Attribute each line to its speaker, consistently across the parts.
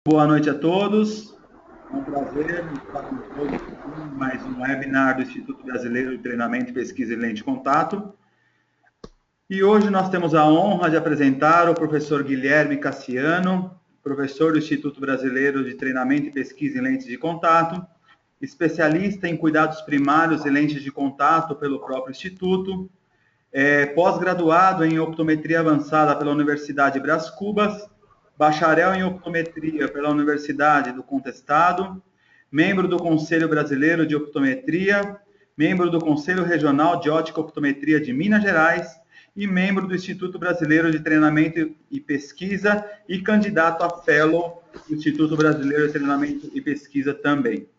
Speaker 1: Boa noite a todos. É um prazer estar com todos em mais um webinar do Instituto Brasileiro de Treinamento, Pesquisa e Lente de Contato. E hoje nós temos a honra de apresentar o professor Guilherme Cassiano, professor do Instituto Brasileiro de Treinamento e Pesquisa em Lentes de Contato, especialista em cuidados primários e lentes de contato pelo próprio Instituto, pós-graduado em optometria avançada pela Universidade Brás Cubas, bacharel em optometria pela Universidade do Contestado, membro do Conselho Brasileiro de Optometria, membro do Conselho Regional de Ótica e Optometria de Minas Gerais e membro do Instituto Brasileiro de Treinamento e Pesquisa e candidato a fellow do Instituto Brasileiro de Treinamento e Pesquisa também.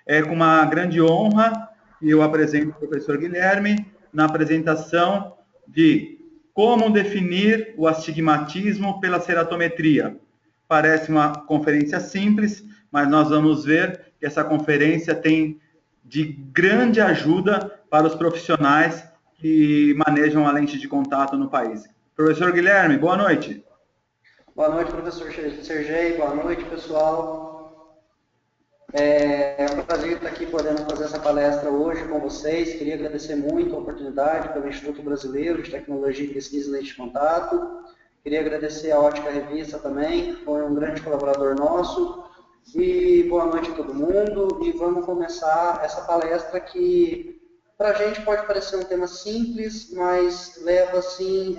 Speaker 1: É com uma grande honra que eu apresento o professor Guilherme na apresentação de como definir o astigmatismo pela ceratometria. Parece uma conferência simples, mas nós vamos ver que essa conferência tem de grande ajuda para os profissionais que manejam a lente de contato no país. Professor Guilherme, boa noite.
Speaker 2: Boa noite, professor Sergei. Boa noite, pessoal. É um prazer estar aqui podendo fazer essa palestra hoje com vocês. Queria agradecer muito a oportunidade pelo Instituto Brasileiro de Tecnologia e Pesquisa e Lente de Contato. Queria agradecer a Ótica Revista também, que foi um grande colaborador nosso. E boa noite a todo mundo. E vamos começar essa palestra que, para a gente, pode parecer um tema simples, mas leva, assim,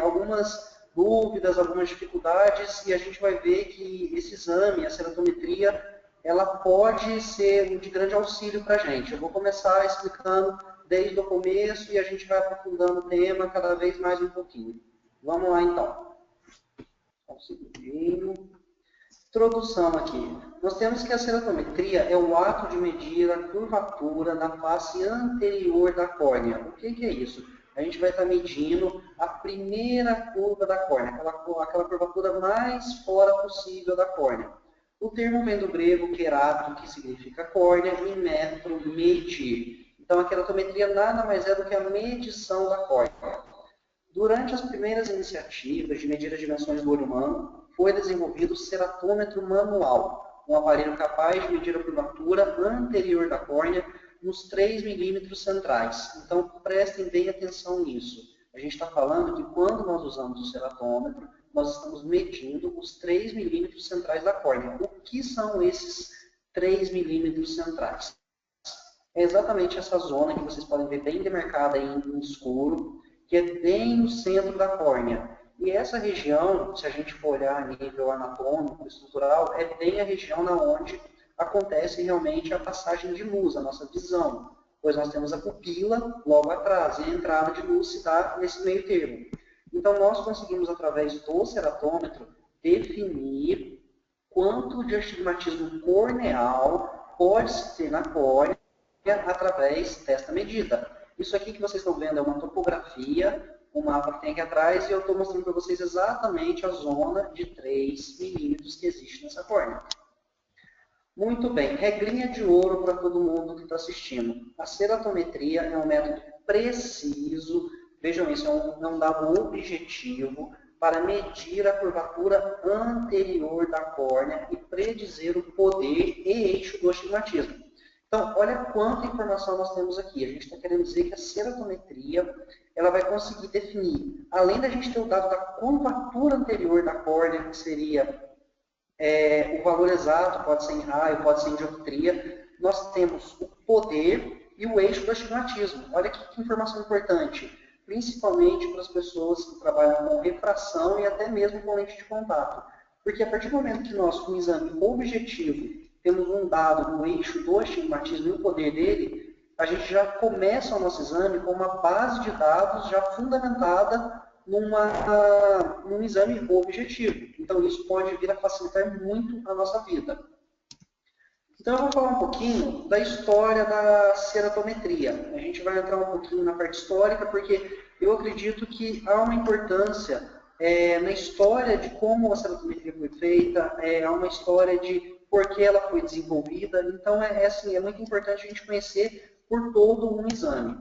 Speaker 2: algumas dúvidas, algumas dificuldades, e a gente vai ver que esse exame, a ceratometria, ela pode ser de grande auxílio para a gente. Eu vou começar explicando desde o começo e a gente vai aprofundando o tema cada vez mais um pouquinho. Vamos lá, então. Só um segundinho. Introdução aqui. Nós temos que a ceratometria é o ato de medir a curvatura da face anterior da córnea. O que é isso? A gente vai estar medindo a primeira curva da córnea, aquela curvatura mais fora possível da córnea. O termo vem do grego querato, que significa córnea, e metro, medir. Então, a queratometria nada mais é do que a medição da córnea. Durante as primeiras iniciativas de medir as dimensões do olho humano, foi desenvolvido o ceratômetro manual, um aparelho capaz de medir a curvatura anterior da córnea nos 3 milímetros centrais. Então, prestem bem atenção nisso. A gente está falando que quando nós usamos o ceratômetro, nós estamos medindo os 3 milímetros centrais da córnea. O que são esses 3 milímetros centrais? É exatamente essa zona que vocês podem ver bem demarcada aí em escuro, que é bem no centro da córnea. E essa região, se a gente for olhar a nível anatômico, estrutural, é bem a região na onde acontece realmente a passagem de luz, a nossa visão. Pois nós temos a pupila logo atrás, e a entrada de luz se dá nesse meio termo. Então, nós conseguimos, através do ceratômetro, definir quanto de astigmatismo corneal pode-se ter na córnea através desta medida. Isso aqui que vocês estão vendo é uma topografia, o mapa que tem aqui atrás, e eu estou mostrando para vocês exatamente a zona de 3 milímetros que existe nessa córnea. Muito bem, regrinha de ouro para todo mundo que está assistindo. A ceratometria é um método preciso, vejam isso, é um dado objetivo para medir a curvatura anterior da córnea e predizer o poder e eixo do astigmatismo. Então, olha quanta informação nós temos aqui. A gente está querendo dizer que a ceratometria ela vai conseguir definir, além da gente ter o dado da curvatura anterior da córnea, que seria o valor exato, pode ser em raio, pode ser em dioptria, nós temos o poder e o eixo do astigmatismo. Olha que informação importante, principalmente para as pessoas que trabalham com refração e até mesmo com lente de contato. Porque a partir do momento que nós, com um exame objetivo, temos um dado no eixo do astigmatismo e o poder dele, a gente já começa o nosso exame com uma base de dados já fundamentada num exame objetivo. Então, isso pode vir a facilitar muito a nossa vida. Então, eu vou falar um pouquinho da história da ceratometria. A gente vai entrar um pouquinho na parte histórica, porque eu acredito que há uma importância na história de como a ceratometria foi feita, há uma história de por que ela foi desenvolvida. Então, assim, é muito importante a gente conhecer por todo um exame.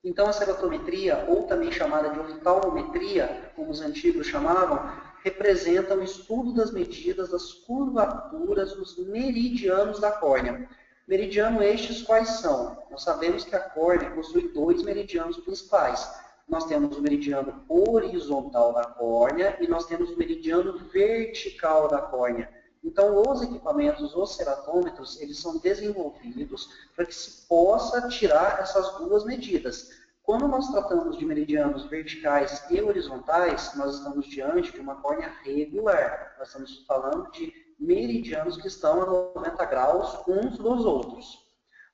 Speaker 2: Então, a ceratometria, ou também chamada de oftalmometria, como os antigos chamavam, representa o estudo das medidas das curvaturas dos meridianos da córnea. Meridiano estes quais são? Nós sabemos que a córnea possui dois meridianos principais. Nós temos o meridiano horizontal da córnea e nós temos o meridiano vertical da córnea. Então, os equipamentos, os ceratômetros, eles são desenvolvidos para que se possa tirar essas duas medidas. Quando nós tratamos de meridianos verticais e horizontais, nós estamos diante de uma córnea regular. Nós estamos falando de meridianos que estão a 90 graus uns dos outros.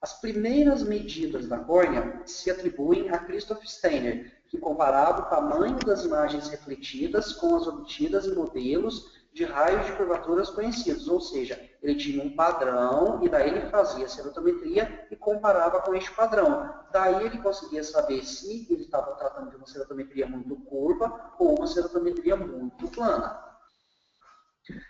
Speaker 2: As primeiras medidas da córnea se atribuem a Christoph Steiner, que comparava o tamanho das imagens refletidas com as obtidas em modelos de raios de curvaturas conhecidos, ou seja, ele tinha um padrão e daí ele fazia a cerotometria e comparava com este padrão. Daí ele conseguia saber se ele estava tratando de uma cerotometria muito curva ou uma cerotometria muito plana.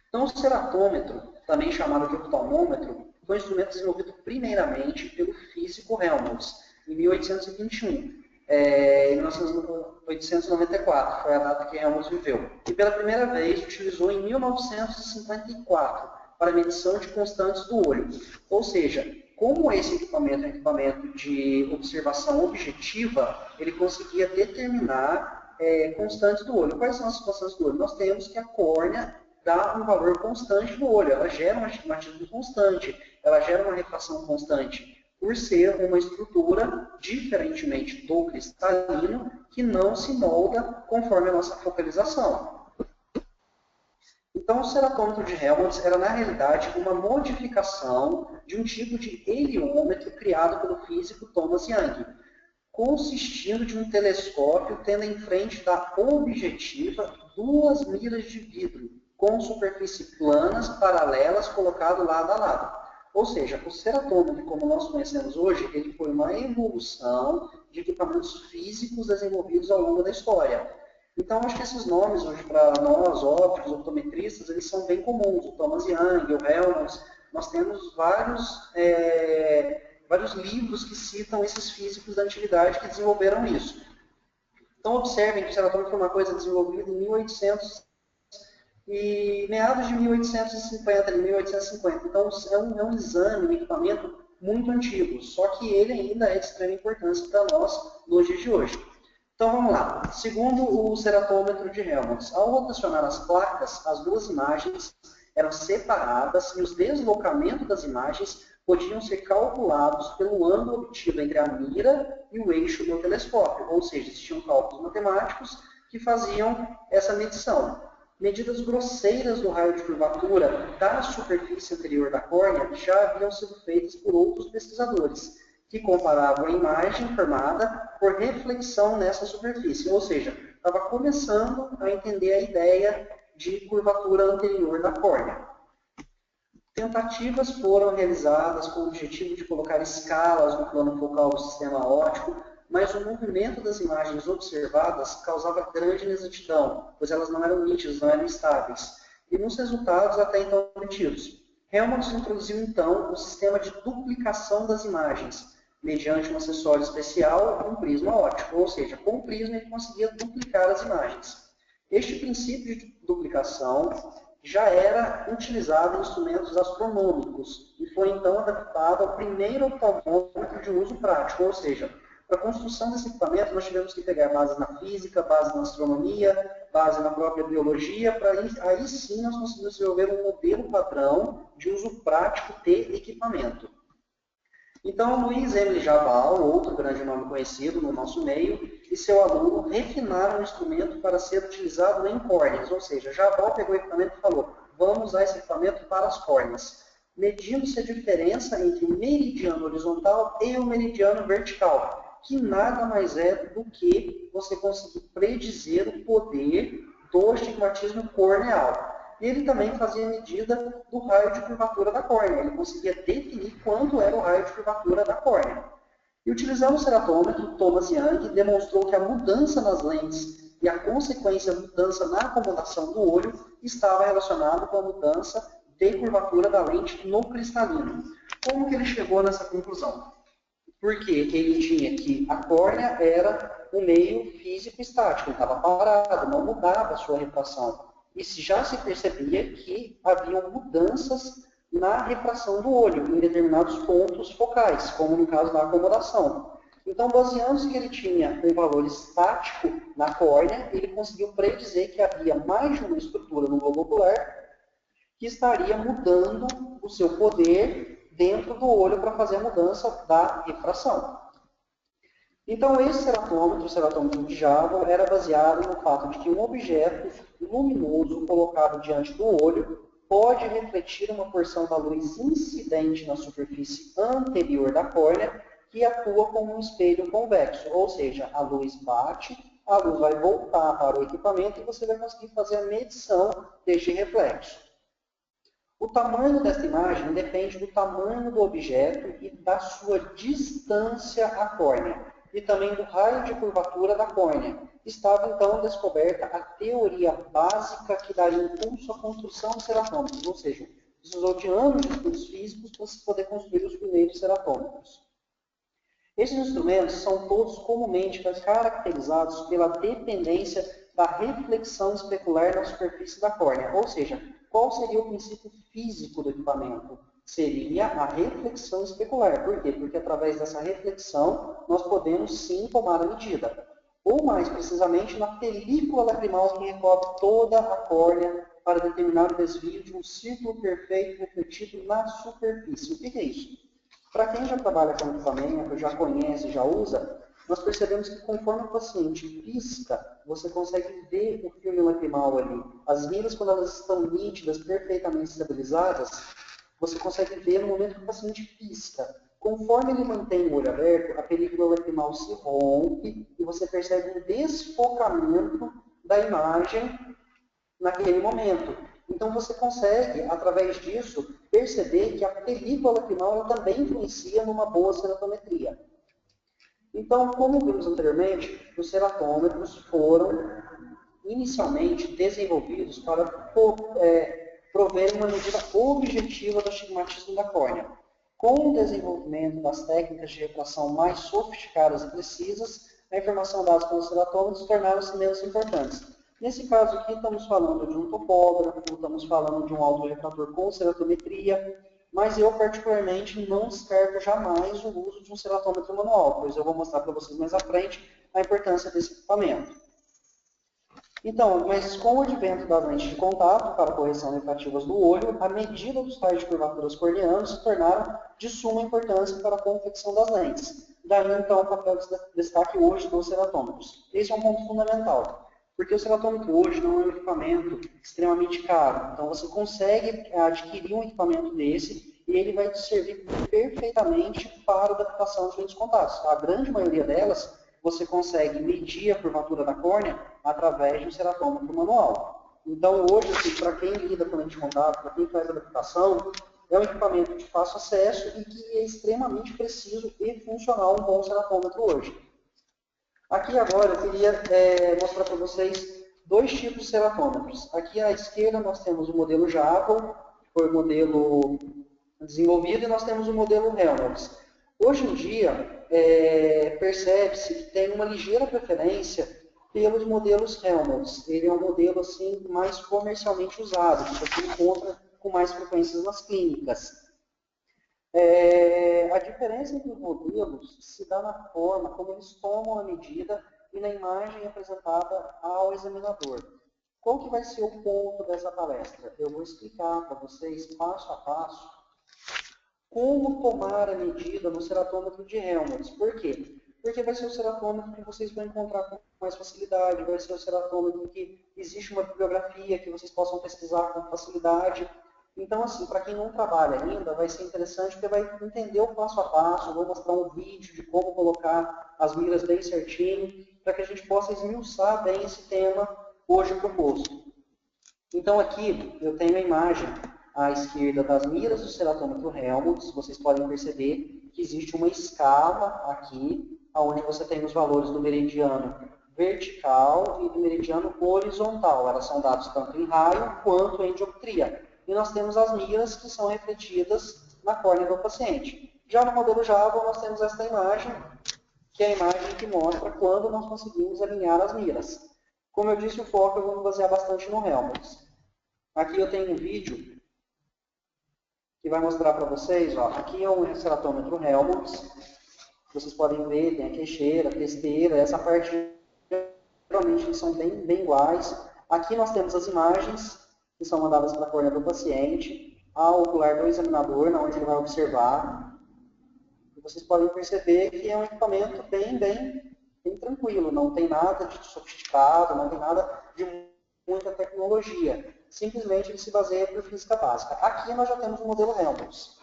Speaker 2: Então, o ceratômetro, também chamado de oftalmômetro, foi um instrumento desenvolvido primeiramente pelo físico Helmholtz, em 1821. Em 1894, foi a data que Helmholtz viveu. E pela primeira vez utilizou em 1954 para medição de constantes do olho. Ou seja, como esse equipamento é um equipamento de observação objetiva, ele conseguia determinar constantes do olho. Quais são as constantes do olho? Nós temos que a córnea dá um valor constante do olho, ela gera um astigmatismo constante, ela gera uma refração constante, por ser uma estrutura, diferentemente do cristalino, que não se molda conforme a nossa focalização. Então, o ceratômetro de Helmholtz era, na realidade, uma modificação de um tipo de heliômetro criado pelo físico Thomas Young, consistindo de um telescópio tendo em frente da objetiva duas miras de vidro, com superfície planas, paralelas, colocado lado a lado. Ou seja, o ceratômetro, como nós conhecemos hoje, ele foi uma evolução de equipamentos físicos desenvolvidos ao longo da história. Então, acho que esses nomes hoje, para nós, ópticos, optometristas, eles são bem comuns. O Thomas Young, o Helmholtz, nós temos vários livros que citam esses físicos da antiguidade que desenvolveram isso. Então, observem que o ceratômetro foi uma coisa desenvolvida em 1800 e meados de 1850, 1850. Então, é um exame, um equipamento muito antigo, só que ele ainda é de extrema importância para nós nos dias de hoje. Então, vamos lá. Segundo o ceratômetro de Helmholtz, ao rotacionar as placas, as duas imagens eram separadas e os deslocamentos das imagens podiam ser calculados pelo ângulo obtido entre a mira e o eixo do telescópio, ou seja, existiam cálculos matemáticos que faziam essa medição. Medidas grosseiras do raio de curvatura da superfície anterior da córnea já haviam sido feitas por outros pesquisadores, que comparavam a imagem formada por reflexão nessa superfície, ou seja, estava começando a entender a ideia de curvatura anterior da córnea. Tentativas foram realizadas com o objetivo de colocar escalas no plano focal do sistema óptico, mas o movimento das imagens observadas causava grande inexatidão, pois elas não eram nítidas, não eram estáveis, e nos resultados até então obtidos. Helmholtz introduziu então o sistema de duplicação das imagens, mediante um acessório especial, um prisma óptico, ou seja, com o prisma ele conseguia duplicar as imagens. Este princípio de duplicação já era utilizado em instrumentos astronômicos e foi então adaptado ao primeiro oftalmômetro de uso prático, ou seja, para a construção desse equipamento, nós tivemos que pegar base na física, base na astronomia, base na própria biologia, para aí sim nós conseguimos desenvolver um modelo padrão de uso prático de equipamento. Então, Luiz Emile Jabal, outro grande nome conhecido no nosso meio, e seu aluno refinaram o instrumento para ser utilizado em córneas, ou seja, Jabal pegou o equipamento e falou, vamos usar esse equipamento para as córneas, medindo-se a diferença entre o meridiano horizontal e o meridiano vertical, que nada mais é do que você conseguir predizer o poder do astigmatismo corneal. E ele também fazia medida do raio de curvatura da córnea. Ele conseguia definir quanto era o raio de curvatura da córnea. E utilizando o ceratômetro, Thomas Young demonstrou que a mudança nas lentes e a consequência mudança na acomodação do olho estava relacionado com a mudança de curvatura da lente no cristalino. Como que ele chegou nessa conclusão? Porque ele tinha que a córnea era um meio físico estático, ele estava parado, não mudava a sua refração. e já se percebia que haviam mudanças na refração do olho, em determinados pontos focais, como no caso da acomodação. Então, baseando-se que ele tinha um valor estático na córnea, ele conseguiu predizer que havia mais de uma estrutura no globo ocular que estaria mudando o seu poder dentro do olho para fazer a mudança da refração. Então, esse ceratômetro, o ceratômetro de Java, era baseado no fato de que um objeto luminoso colocado diante do olho pode refletir uma porção da luz incidente na superfície anterior da córnea, que atua como um espelho convexo, ou seja, a luz bate, a luz vai voltar para o equipamento e você vai conseguir fazer a medição deste reflexo. O tamanho desta imagem depende do tamanho do objeto e da sua distância à córnea, e também do raio de curvatura da córnea. Estava, então, descoberta a teoria básica que daria impulso à construção de ceratômetros, ou seja, precisou de anos de estudos físicos para se poder construir os primeiros ceratômetros. Esses instrumentos são todos comumente caracterizados pela dependência da reflexão especular na superfície da córnea, ou seja, qual seria o princípio físico do equipamento? Seria a reflexão especular. Por quê? Porque através dessa reflexão nós podemos sim tomar a medida. Ou mais precisamente na película lacrimal que recobre toda a córnea para determinar o desvio de um círculo perfeito refletido na superfície. O que é isso? Para quem já trabalha com equipamento, já conhece, já usa, nós percebemos que conforme o paciente pisca, você consegue ver o filme lacrimal ali. As miras, quando elas estão nítidas, perfeitamente estabilizadas, você consegue ver no momento que o paciente pisca. Conforme ele mantém o olho aberto, a película lacrimal se rompe e você percebe um desfocamento da imagem naquele momento. Então você consegue, através disso, perceber que a película lacrimal ela também influencia numa boa ceratometria. Então, como vimos anteriormente, os ceratômetros foram inicialmente desenvolvidos para prover uma medida objetiva do astigmatismo da córnea. Com o desenvolvimento das técnicas de refração mais sofisticadas e precisas, a informação dada pelos ceratômetros tornaram-se menos importantes. Nesse caso aqui, estamos falando de um topógrafo, estamos falando de um autorrefrator com ceratometria, mas eu, particularmente, não descarto jamais o uso de um ceratômetro manual, pois eu vou mostrar para vocês mais à frente a importância desse equipamento. Então, mas com o advento das lentes de contato para correção refrativas do olho, a medida dos tais de curvaturas corneanos se tornaram de suma importância para a confecção das lentes. Daí, então, o papel de destaque hoje dos ceratômetros. Esse é um ponto fundamental, porque o ceratômetro hoje não é um equipamento extremamente caro. Então, você consegue adquirir um equipamento desse e ele vai te servir perfeitamente para a adaptação de lentes de contato. A grande maioria delas, você consegue medir a curvatura da córnea através de um ceratômetro manual. Então, hoje, assim, para quem lida com lente de contato, para quem faz adaptação, é um equipamento de fácil acesso e que é extremamente preciso e funcional um bom ceratômetro hoje. Aqui agora eu queria mostrar para vocês dois tipos de ceratômetros. Aqui à esquerda nós temos o modelo Java, que foi o modelo desenvolvido, e nós temos o modelo Helmholtz. Hoje em dia, percebe-se que tem uma ligeira preferência pelos modelos Helmholtz. Ele é um modelo assim, mais comercialmente usado, que você encontra com mais frequências nas clínicas. A diferença entre os modelos se dá na forma como eles tomam a medida e na imagem apresentada ao examinador. Qual que vai ser o ponto dessa palestra? Eu vou explicar para vocês, passo a passo, como tomar a medida no ceratômetro de Helmholtz. Por quê? Porque vai ser o ceratômetro que vocês vão encontrar com mais facilidade, vai ser o ceratômetro que existe uma bibliografia que vocês possam pesquisar com facilidade. Então, assim, para quem não trabalha ainda, vai ser interessante porque vai entender o passo a passo, vou mostrar um vídeo de como colocar as miras bem certinho, para que a gente possa esmiuçar bem esse tema hoje proposto. Então, aqui eu tenho a imagem à esquerda das miras do ceratômetro Helmholtz. Vocês podem perceber que existe uma escala aqui, onde você tem os valores do meridiano vertical e do meridiano horizontal. Elas são dados tanto em raio quanto em dioptria. E nós temos as miras que são refletidas na córnea do paciente. Já no modelo Java, nós temos esta imagem, que é a imagem que mostra quando nós conseguimos alinhar as miras. Como eu disse, o foco eu vou me basear bastante no Helmholtz. Aqui eu tenho um vídeo que vai mostrar para vocês, ó, aqui é um ceratômetro Helmholtz. Vocês podem ver, tem a queixeira, a testeira, essa parte geralmente eles são bem iguais. Aqui nós temos as imagens que são mandadas para a córnea do paciente, a ocular do examinador, onde ele vai observar. E vocês podem perceber que é um equipamento bem tranquilo, não tem nada de sofisticado, não tem nada de muita tecnologia. Simplesmente ele se baseia por física básica. Aqui nós já temos o modelo Helmholtz.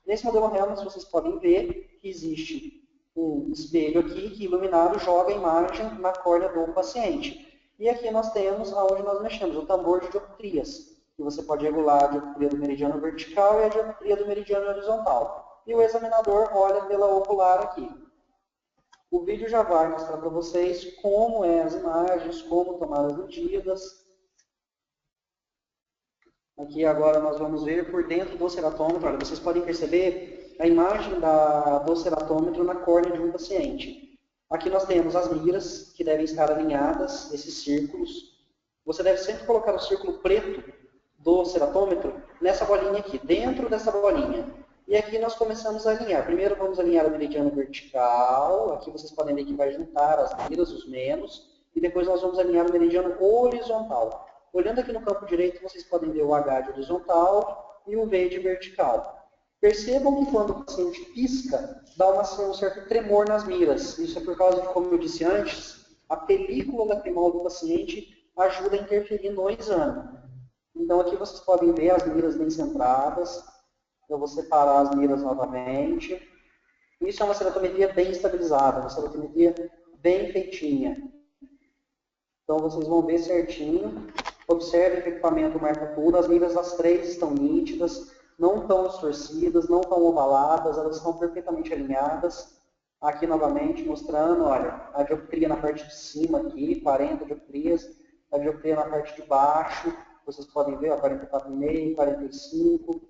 Speaker 2: Nesse modelo Helmholtz vocês podem ver que existe um espelho aqui que iluminado joga a imagem na córnea do paciente. E aqui nós temos aonde nós mexemos, o tambor de dioptrias, que você pode regular a dioptria do meridiano vertical e a dioptria do meridiano horizontal. E o examinador olha pela ocular aqui. O vídeo já vai mostrar para vocês como é as imagens, como tomar as medidas. Aqui agora nós vamos ver por dentro do ceratômetro. Olha, vocês podem perceber a imagem do ceratômetro na córnea de um paciente. Aqui nós temos as miras, que devem estar alinhadas, esses círculos. Você deve sempre colocar o círculo preto do ceratômetro nessa bolinha aqui, dentro dessa bolinha. E aqui nós começamos a alinhar. Primeiro vamos alinhar o meridiano vertical. Aqui vocês podem ver que vai juntar as miras, os menos. E depois nós vamos alinhar o meridiano horizontal. Olhando aqui no campo direito, vocês podem ver o H de horizontal e o V de vertical. Percebam que quando o paciente pisca, dá um certo tremor nas miras. Isso é por causa de, como eu disse antes, a película lacrimal do paciente ajuda a interferir no exame. Então aqui vocês podem ver as miras bem centradas. Eu vou separar as miras novamente. Isso é uma ceratometria bem estabilizada, uma ceratometria bem feitinha. Então vocês vão ver certinho. Observe que o equipamento marca tudo. As miras das três estão nítidas, não estão distorcidas, não estão ovaladas, elas estão perfeitamente alinhadas. Aqui novamente mostrando, olha, a dioptria na parte de cima aqui, 40 dioptrias, a dioptria na parte de baixo, vocês podem ver, ó, 44,5, 45.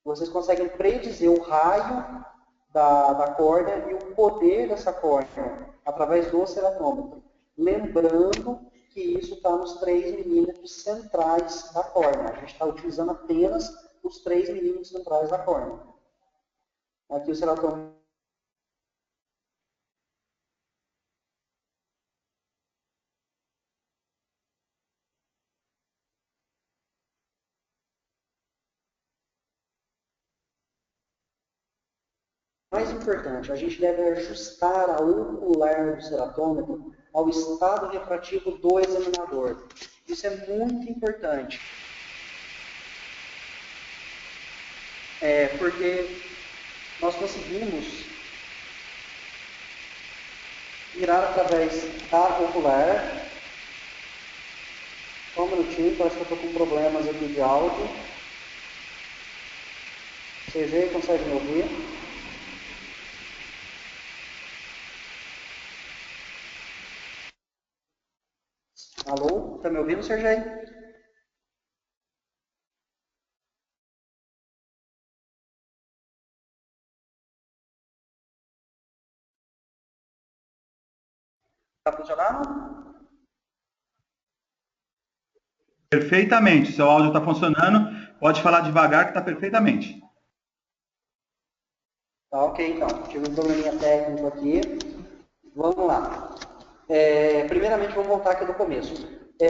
Speaker 2: Vocês conseguem predizer o raio da córnea e o poder dessa córnea através do ceratômetro. Lembrando que isso está nos 3 milímetros centrais da córnea. A gente está utilizando apenas os 3 milímetros centrais da córnea. Aqui o ceratômetro. Mais importante, a gente deve ajustar a ocular do ceratômetro ao estado refrativo do examinador. Isso é muito importante. Porque nós conseguimos mirar através da ocular. Só um minutinho, parece que eu estou com problemas aqui de áudio. Vocês conseguem me ouvir? Alô? Está me ouvindo, Sergei? Está funcionando?
Speaker 1: Perfeitamente. Seu áudio está funcionando. Pode falar devagar que está perfeitamente.
Speaker 2: Tá ok, então. Tive um probleminha técnico aqui. Vamos lá. Primeiramente, vamos voltar aqui do começo.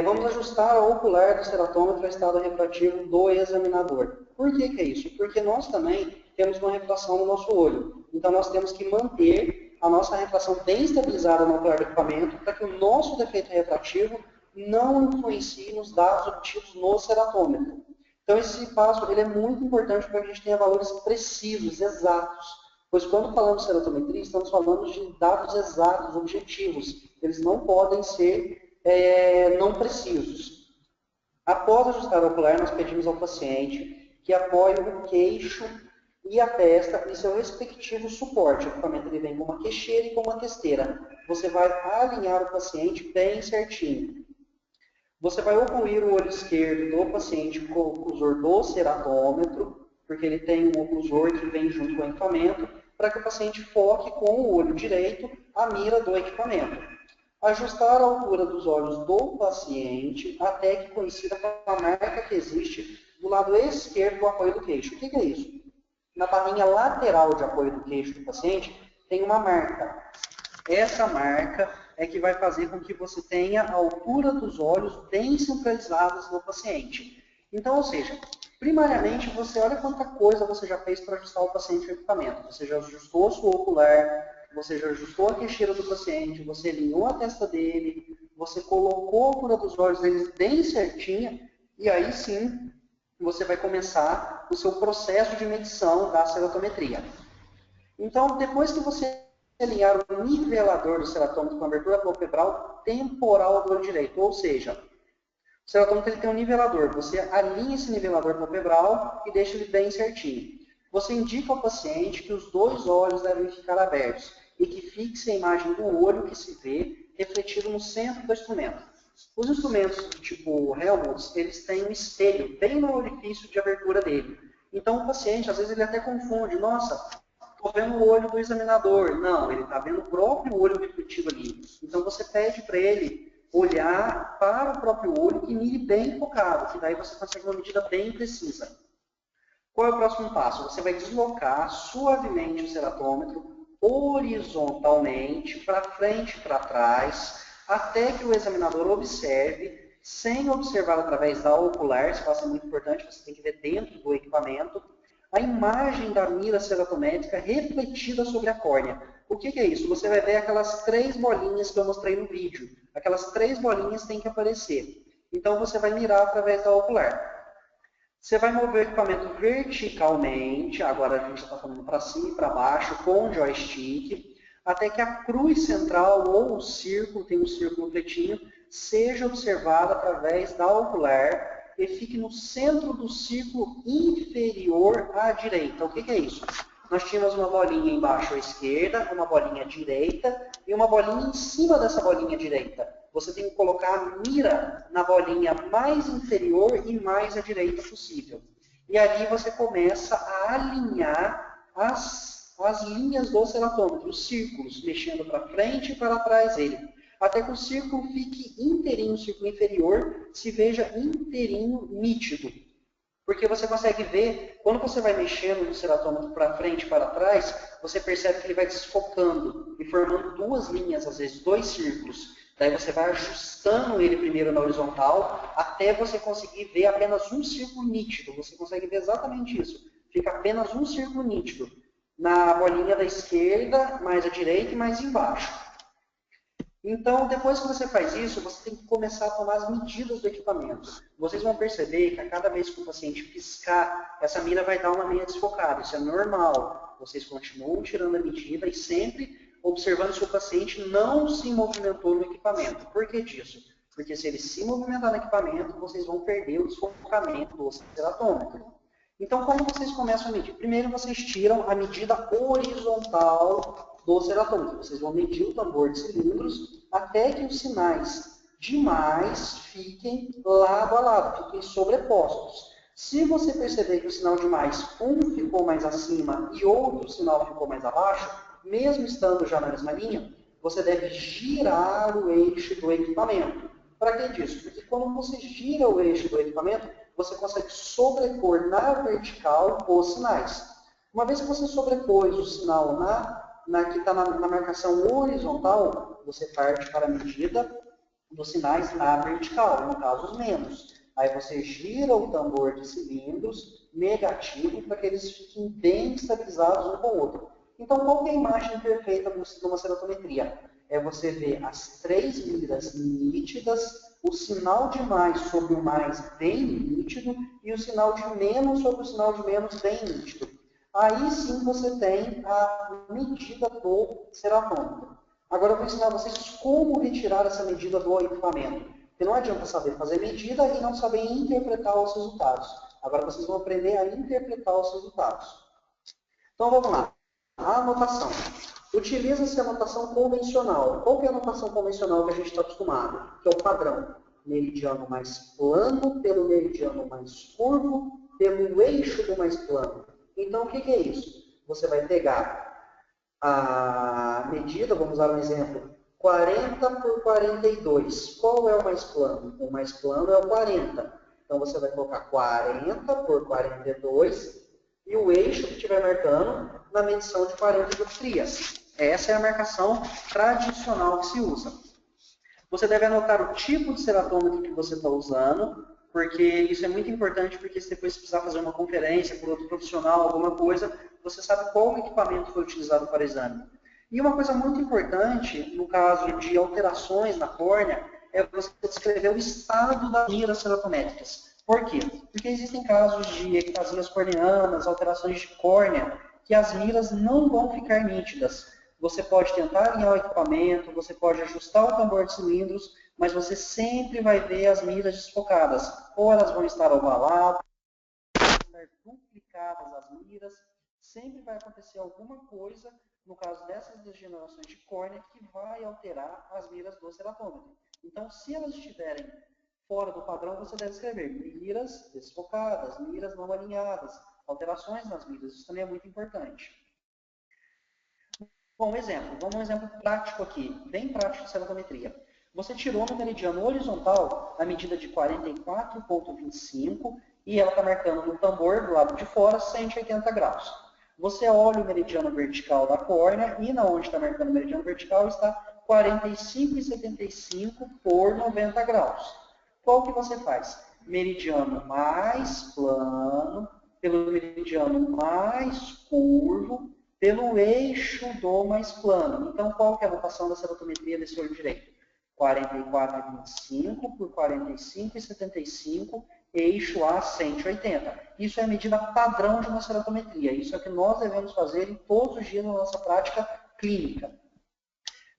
Speaker 2: Vamos ajustar a ocular do ceratômetro ao estado refrativo do examinador. Por que é isso? Porque nós também temos uma refração no nosso olho. Então, nós temos que manter a nossa refração bem estabilizada no ocular do equipamento para que o nosso defeito refrativo não influencie nos dados obtidos no ceratômetro. Então, esse passo ele é muito importante para que a gente tenha valores precisos, exatos. Pois quando falamos de ceratometria, estamos falando de dados exatos, objetivos. Eles não podem ser não precisos. Após ajustar o ocular, nós pedimos ao paciente que apoie o queixo e a testa em seu respectivo suporte. O equipamento ele vem com uma queixeira e com uma testeira. Você vai alinhar o paciente bem certinho. Você vai ocluir o olho esquerdo do paciente com o oclusor do ceratômetro, porque ele tem um oclusor que vem junto com o equipamento, para que o paciente foque com o olho direito a mira do equipamento. ajustar a altura dos olhos do paciente até que coincida com a marca que existe do lado esquerdo do apoio do queixo. O que é isso? Na barrinha lateral de apoio do queixo do paciente tem uma marca. Essa marca é que vai fazer com que você tenha a altura dos olhos bem centralizadas no paciente. Então, ou seja, primariamente, você olha quanta coisa você já fez para ajustar o paciente ao equipamento. Você já ajustou a sua ocular, você já ajustou a queixeira do paciente, você alinhou a testa dele, você colocou a altura dos olhos dele bem certinha, e aí sim você vai começar o seu processo de medição da ceratometria. Então, depois que você alinhar o nivelador do ceratômetro com a abertura palpebral temporal do olho direito, ou seja, o ceratômetro ele tem um nivelador, você alinha esse nivelador palpebral e deixa ele bem certinho. Você indica ao paciente que os dois olhos devem ficar abertos e que fixe a imagem do olho que se vê refletido no centro do instrumento. Os instrumentos do tipo Helmholtz, eles têm um espelho bem no orifício de abertura dele. Então o paciente, às vezes, ele até confunde, nossa, estou vendo o olho do examinador. Não, ele está vendo o próprio olho refletido ali. Então você pede para ele olhar para o próprio olho e mire bem focado, que daí você consegue uma medida bem precisa. Qual é o próximo passo? Você vai deslocar suavemente o ceratômetro horizontalmente, para frente e para trás, até que o examinador observe, sem observar através da ocular, isso passa muito importante, você tem que ver dentro do equipamento, a imagem da mira ceratométrica refletida sobre a córnea. O que é isso? Você vai ver aquelas 3 bolinhas que eu mostrei no vídeo. Aquelas 3 bolinhas têm que aparecer. Então você vai mirar através da ocular. Você vai mover o equipamento verticalmente, agora a gente está falando para cima e para baixo, com o joystick, até que a cruz central ou o círculo, tem um círculo pretinho, seja observada através da ocular e fique no centro do círculo inferior à direita. O que é isso? Nós tínhamos uma bolinha embaixo à esquerda, uma bolinha à direita e uma bolinha em cima dessa bolinha direita. Você tem que colocar a mira na bolinha mais inferior e mais à direita possível. E ali você começa a alinhar as linhas do ceratômetro, os círculos, mexendo para frente e para trás dele. Até que o círculo fique inteirinho, o círculo inferior se veja inteirinho nítido. Porque você consegue ver, quando você vai mexendo no ceratômetro para frente e para trás, você percebe que ele vai desfocando e formando 2 linhas, às vezes 2 círculos. Daí você vai ajustando ele primeiro na horizontal, até você conseguir ver apenas um círculo nítido. Você consegue ver exatamente isso. Fica apenas um círculo nítido. Na bolinha da esquerda, mais à direita e mais embaixo. Então, depois que você faz isso, você tem que começar a tomar as medidas do equipamento. Vocês vão perceber que a cada vez que o paciente piscar, essa mira vai dar uma meia desfocada. Isso é normal. Vocês continuam tirando a medida e sempre observando se o paciente não se movimentou no equipamento. Por que disso? Porque se ele se movimentar no equipamento, vocês vão perder o desfocamento do ceratômetro. Então, como vocês começam a medir? Primeiro, vocês tiram a medida horizontal do ceratômetro. Vocês vão medir o tambor de cilindros até que os sinais de mais fiquem lado a lado, fiquem sobrepostos. Se você perceber que o sinal de mais, um ficou mais acima e outro sinal ficou mais abaixo, mesmo estando já na mesma linha, você deve girar o eixo do equipamento. Para que disso? Porque quando você gira o eixo do equipamento, você consegue sobrepor na vertical os sinais. Uma vez que você sobrepôs o sinal que está na marcação horizontal, você parte para a medida dos sinais na vertical, no caso os menos. Aí você gira o tambor de cilindros negativo para que eles fiquem bem estabilizados um com o outro. Então, qual que é a imagem perfeita de uma ceratometria? É você ver as 3 miras nítidas, o sinal de mais sobre o mais bem nítido e o sinal de menos sobre o sinal de menos bem nítido. Aí sim você tem a medida do ceratômetro. Agora eu vou ensinar vocês como retirar essa medida do equipamento. Porque não adianta saber fazer medida e não saber interpretar os resultados. Agora vocês vão aprender a interpretar os resultados. Então vamos lá. A anotação. Utiliza-se a anotação convencional. Qual que é a anotação convencional que a gente está acostumado? Que é o padrão. Meridiano mais plano pelo meridiano mais curvo pelo eixo do mais plano. Então, o que é isso? Você vai pegar a medida, vamos usar um exemplo, 40 por 42. Qual é o mais plano? O mais plano é o 40. Então, você vai colocar 40 por 42 e o eixo que estiver marcando na medição de 40 dioptrias. Essa é a marcação tradicional que se usa. Você deve anotar o tipo de ceratômetro que você está usando, porque isso é muito importante, porque se depois precisar fazer uma conferência por outro profissional, alguma coisa, você sabe qual equipamento foi utilizado para o exame. E uma coisa muito importante, no caso de alterações na córnea, é você descrever o estado das miras ceratométricas. Por quê? Porque existem casos de ectasias corneanas, alterações de córnea, que as miras não vão ficar nítidas. Você pode tentar alinhar o equipamento, você pode ajustar o tambor de cilindros, mas você sempre vai ver as miras desfocadas. Ou elas vão estar ovaladas, ou vão estar duplicadas as miras. Sempre vai acontecer alguma coisa, no caso dessas degenerações de córnea, que vai alterar as miras do ceratômetro. Então, se elas estiverem fora do padrão, você deve escrever miras desfocadas, miras não alinhadas, alterações nas miras. Isso também é muito importante. Bom, exemplo. Vamos a um exemplo prático aqui, bem prático de ceratometria. Você tirou no meridiano horizontal a medida de 44,25 e ela está marcando no tambor do lado de fora 180 graus. Você olha o meridiano vertical da córnea e na onde está marcando o meridiano vertical está 45,75 por 90 graus. Qual que você faz? Meridiano mais plano, pelo meridiano mais curvo, pelo eixo do mais plano. Então, qual que é a notação da ceratometria desse olho direito? 44,25 por 45,75, eixo a 180. Isso é a medida padrão de uma ceratometria. Isso é o que nós devemos fazer em todos os dias na nossa prática clínica.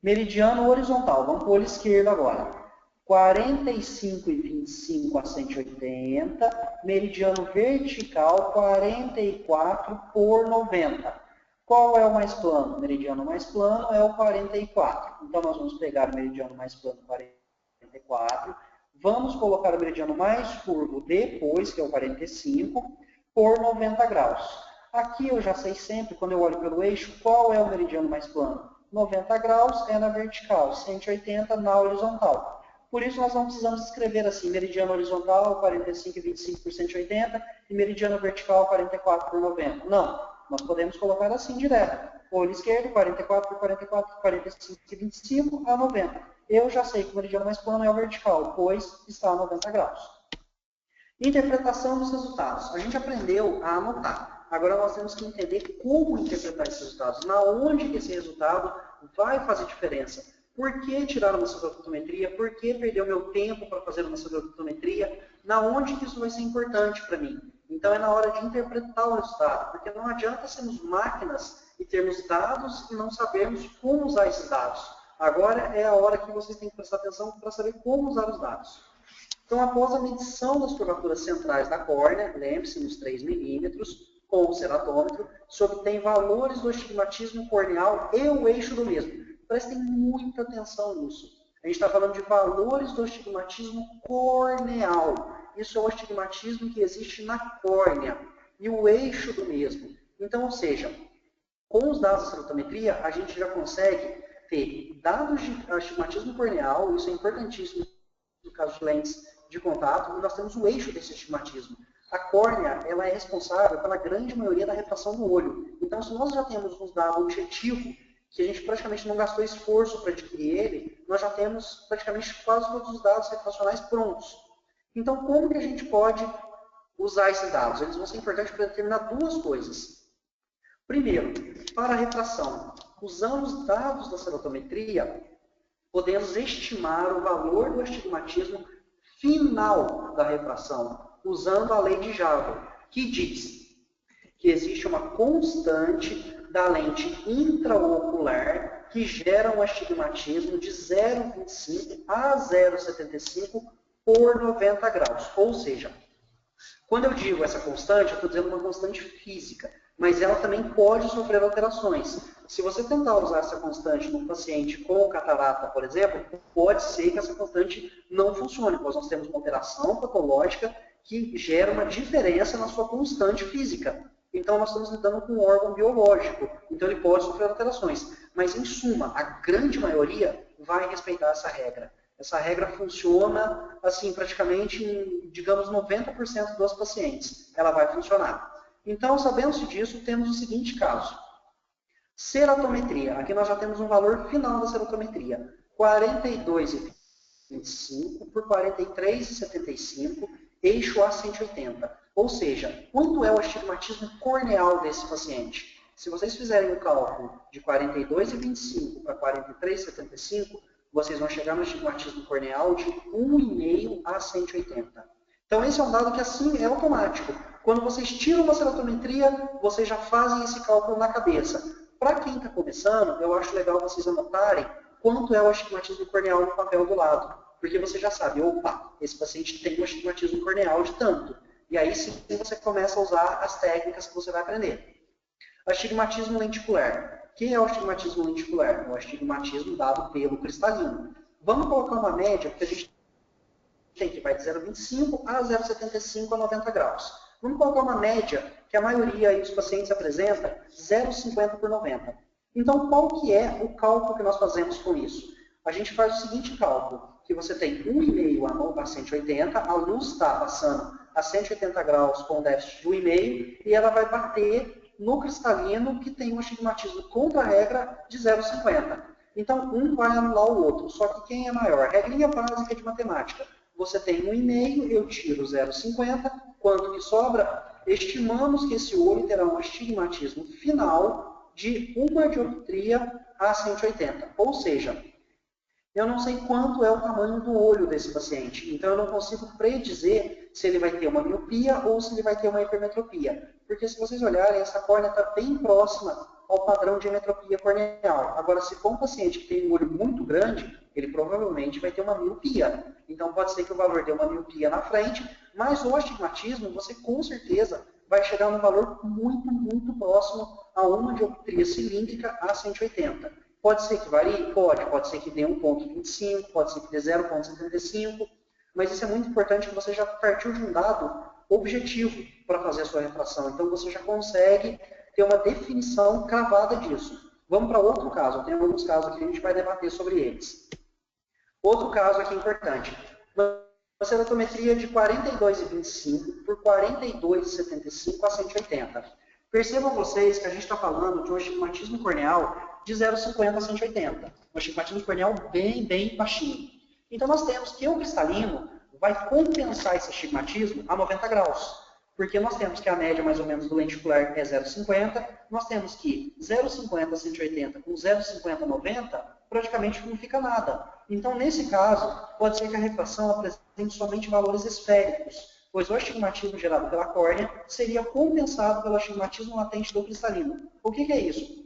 Speaker 2: Meridiano horizontal. Vamos para o olho esquerdo agora. 45,25 a 180. Meridiano vertical, 44 por 90. Qual é o mais plano? O meridiano mais plano é o 44. Então, nós vamos pegar o meridiano mais plano, 44. Vamos colocar o meridiano mais curvo depois, que é o 45, por 90 graus. Aqui eu já sei sempre, quando eu olho pelo eixo, qual é o meridiano mais plano. 90 graus é na vertical, 180 na horizontal. Por isso, nós não precisamos escrever assim, meridiano horizontal, 45,25 por 180, e meridiano vertical, 44 por 90. Não. Nós podemos colocar assim direto. Olho esquerdo, 44 por 44, 45,25 a 90. Eu já sei que o meridiano mais plano é o vertical, pois está a 90 graus. Interpretação dos resultados. A gente aprendeu a anotar. Agora nós temos que entender como interpretar esses resultados. Na onde que esse resultado vai fazer diferença. Por que tirar uma ceratometria? Por que perder o meu tempo para fazer uma ceratometria? Na onde que isso vai ser importante para mim? Então, é na hora de interpretar o resultado, porque não adianta sermos máquinas e termos dados e não sabermos como usar esses dados. Agora é a hora que vocês têm que prestar atenção para saber como usar os dados. Então, após a medição das curvaturas centrais da córnea, lembre-se, nos 3 milímetros, com o ceratômetro, se obtém valores do astigmatismo corneal e o eixo do mesmo. Prestem muita atenção nisso. A gente está falando de valores do astigmatismo corneal. Isso é o astigmatismo que existe na córnea e o eixo do mesmo. Então, ou seja, com os dados da ceratometria, a gente já consegue ter dados de astigmatismo corneal, isso é importantíssimo no caso de lentes de contato, e nós temos o eixo desse astigmatismo. A córnea, ela é responsável pela grande maioria da refração do olho. Então, se nós já temos um dado objetivo, que a gente praticamente não gastou esforço para adquirir ele, nós já temos praticamente quase todos os dados refracionais prontos. Então, como que a gente pode usar esses dados? Eles vão ser importantes para determinar duas coisas. Primeiro, para a refração, usando os dados da ceratometria, podemos estimar o valor do astigmatismo final da refração, usando a lei de Javert, que diz que existe uma constante da lente intraocular que gera um astigmatismo de 0,25 a 0,75 por 90 graus. Ou seja, quando eu digo essa constante, eu estou dizendo uma constante física, mas ela também pode sofrer alterações. Se você tentar usar essa constante num paciente com catarata, por exemplo, pode ser que essa constante não funcione, pois nós temos uma alteração patológica que gera uma diferença na sua constante física. Então, nós estamos lidando com um órgão biológico, então ele pode sofrer alterações. Mas, em suma, a grande maioria vai respeitar essa regra. Essa regra funciona, assim, praticamente em, digamos, 90% dos pacientes. Ela vai funcionar. Então, sabendo-se disso, temos o seguinte caso. Ceratometria. Aqui nós já temos um valor final da ceratometria. 42,25 por 43,75, eixo A180. Ou seja, quanto é o astigmatismo corneal desse paciente? Se vocês fizerem o cálculo de 42,25 para 43,75, vocês vão chegar no astigmatismo corneal de 1,5 a 180. Então, esse é um dado que, assim, é automático. Quando vocês tiram uma ceratometria, vocês já fazem esse cálculo na cabeça. Para quem está começando, eu acho legal vocês anotarem quanto é o astigmatismo corneal no papel do lado. Porque você já sabe, opa, esse paciente tem um astigmatismo corneal de tanto. E aí sim você começa a usar as técnicas que você vai aprender. Astigmatismo lenticular. O que é o astigmatismo lenticular? É o astigmatismo dado pelo cristalino. Vamos colocar uma média, porque a gente tem que vai de 0,25 a 0,75 a 90 graus. Vamos colocar uma média que a maioria dos pacientes apresenta 0,50 por 90. Então, qual que é o cálculo que nós fazemos com isso? A gente faz o seguinte cálculo, que você tem 1,5 a 180, a luz está passando a 180 graus com déficit de 1,5 e ela vai bater no cristalino que tem um astigmatismo contra a regra de 0,50. Então, um vai anular o outro, só que quem é maior? Regrinha básica de matemática. Você tem 1,5, eu tiro 0,50, quanto que sobra? Estimamos que esse olho terá um astigmatismo final de 1 dioptria a 180. Ou seja, eu não sei quanto é o tamanho do olho desse paciente, então eu não consigo predizer se ele vai ter uma miopia ou se ele vai ter uma hipermetropia. Porque se vocês olharem, essa córnea está bem próxima ao padrão de metropia corneal. Agora, se for um paciente que tem um olho muito grande, ele provavelmente vai ter uma miopia. Então, pode ser que o valor dê uma miopia na frente, mas o astigmatismo, você com certeza vai chegar num valor muito, muito próximo a uma dioptria cilíndrica a 180. Pode ser que varie? Pode ser que dê 1,25, pode ser que dê 0,75, mas isso é muito importante que você já partiu de um dado objetivo para fazer a sua refração. Então, você já consegue ter uma definição cravada disso. Vamos para outro caso. Tem alguns casos aqui que a gente vai debater sobre eles. Outro caso aqui importante. Uma ceratometria de 42,25 por 42,75 a 180. Percebam vocês que a gente está falando de um astigmatismo corneal de 0,50 a 180. Um astigmatismo corneal bem, bem baixinho. Então, nós temos que o cristalino vai compensar esse astigmatismo a 90 graus. Porque nós temos que a média mais ou menos do lenticular é 0,50, nós temos que 0,50 a 180 com 0,50 a 90 praticamente não fica nada. Então, nesse caso, pode ser que a refração apresente somente valores esféricos, pois o astigmatismo gerado pela córnea seria compensado pelo astigmatismo latente do cristalino. O que é isso?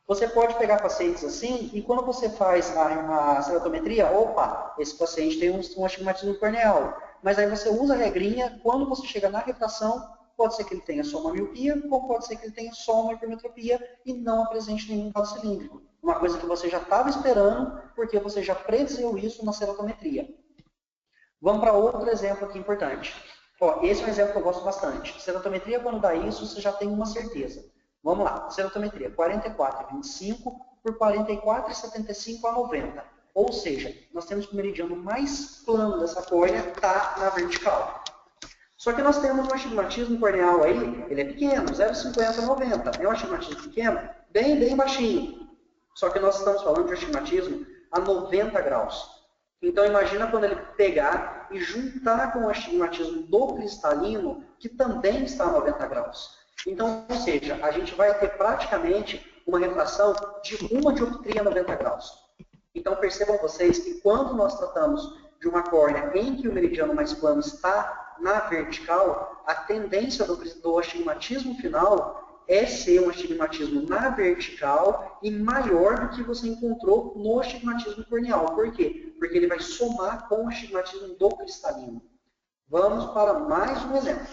Speaker 2: Você pode pegar pacientes assim, e quando você faz a ceratometria, opa, esse paciente tem um astigmatismo corneal. Mas aí você usa a regrinha, quando você chega na refração, pode ser que ele tenha só uma miopia, ou pode ser que ele tenha só uma hipermetropia e não apresente nenhum vaso cilíndrico. Uma coisa que você já estava esperando, porque você já prediziu isso na ceratometria. Vamos para outro exemplo aqui importante. Ó, esse é um exemplo que eu gosto bastante. Ceratometria, quando dá isso, você já tem uma certeza. Vamos lá, ceratometria, 44,25 por 44,75 a 90. Ou seja, nós temos que o meridiano mais plano dessa córnea está na vertical. Só que nós temos um astigmatismo corneal aí, ele é pequeno, 0,50 a 90. É um astigmatismo pequeno, bem, bem baixinho. Só que nós estamos falando de astigmatismo a 90 graus. Então, imagina quando ele pegar e juntar com o astigmatismo do cristalino, que também está a 90 graus. Então, ou seja, a gente vai ter praticamente uma refração de 1 dioptria a 90 graus. Então, percebam vocês que quando nós tratamos de uma córnea em que o meridiano mais plano está na vertical, a tendência do astigmatismo final é ser um astigmatismo na vertical e maior do que você encontrou no astigmatismo corneal. Por quê? Porque ele vai somar com o astigmatismo do cristalino. Vamos para mais um exemplo.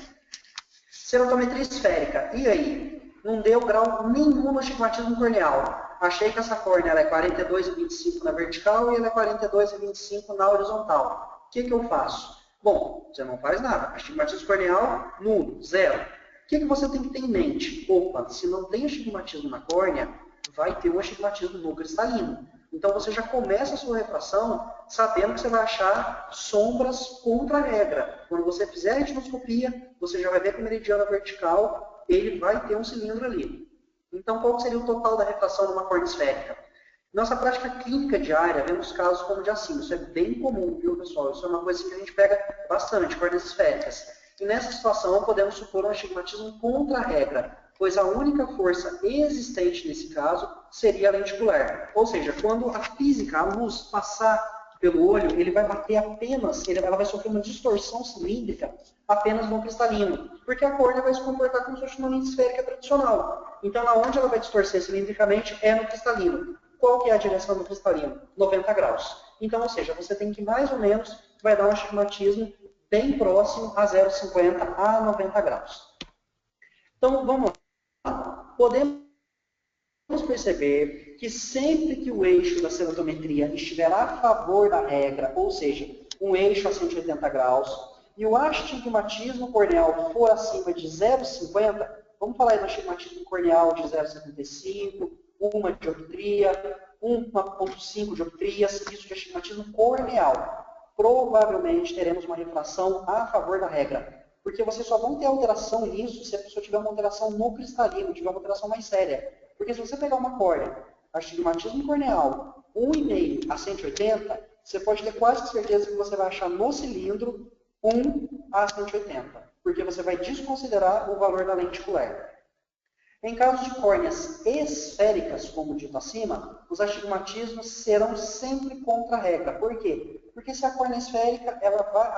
Speaker 2: Ceratometria esférica. E aí? Não deu grau nenhum no astigmatismo corneal. Achei que essa córnea ela é 42,25 na vertical e ela é 42,25 na horizontal. O que eu faço? Bom, você não faz nada. Astigmatismo corneal, nulo, zero. O que você tem que ter em mente? Opa, se não tem astigmatismo na córnea, vai ter um astigmatismo no cristalino. Então você já começa a sua refração sabendo que você vai achar sombras contra a regra. Quando você fizer a retinoscopia, você já vai ver que o meridiano vertical, ele vai ter um cilindro ali. Então qual seria o total da refração numa córnea esférica? Nossa prática clínica diária, vemos casos como de acima. Isso é bem comum, viu, pessoal? Isso é uma coisa que a gente pega bastante, córneas esféricas. E nessa situação, podemos supor um astigmatismo contra a regra, pois a única força existente nesse caso seria a lenticular. Ou seja, quando a física, a luz, passar pelo olho, ele vai bater apenas, ela vai sofrer uma distorção cilíndrica apenas no cristalino, porque a córnea vai se comportar como se fosse uma lente esférica tradicional. Então, onde ela vai distorcer cilindricamente é no cristalino. Qual que é a direção do cristalino? 90 graus. Então, ou seja, você tem que mais ou menos, vai dar um astigmatismo bem próximo a 0,50 a 90 graus. Então, vamos lá. Podemos perceber que sempre que o eixo da ceratometria estiver a favor da regra, ou seja, um eixo a 180 graus, e o astigmatismo corneal for acima de 0,50, vamos falar aí do astigmatismo corneal de 0,75, uma dioptria, 1,5 dioptrias, isso de astigmatismo corneal. Provavelmente teremos uma refração a favor da regra, porque vocês só vão ter alteração nisso se a pessoa tiver uma alteração no cristalino, tiver uma alteração mais séria. Porque se você pegar uma córnea, astigmatismo corneal, 1,5 a 180, você pode ter quase certeza que você vai achar no cilindro 1 a 180, porque você vai desconsiderar o valor da lenticular. Em casos de córneas esféricas, como dito acima, os astigmatismos serão sempre contra a regra. Por quê? Porque se a córnea é esférica,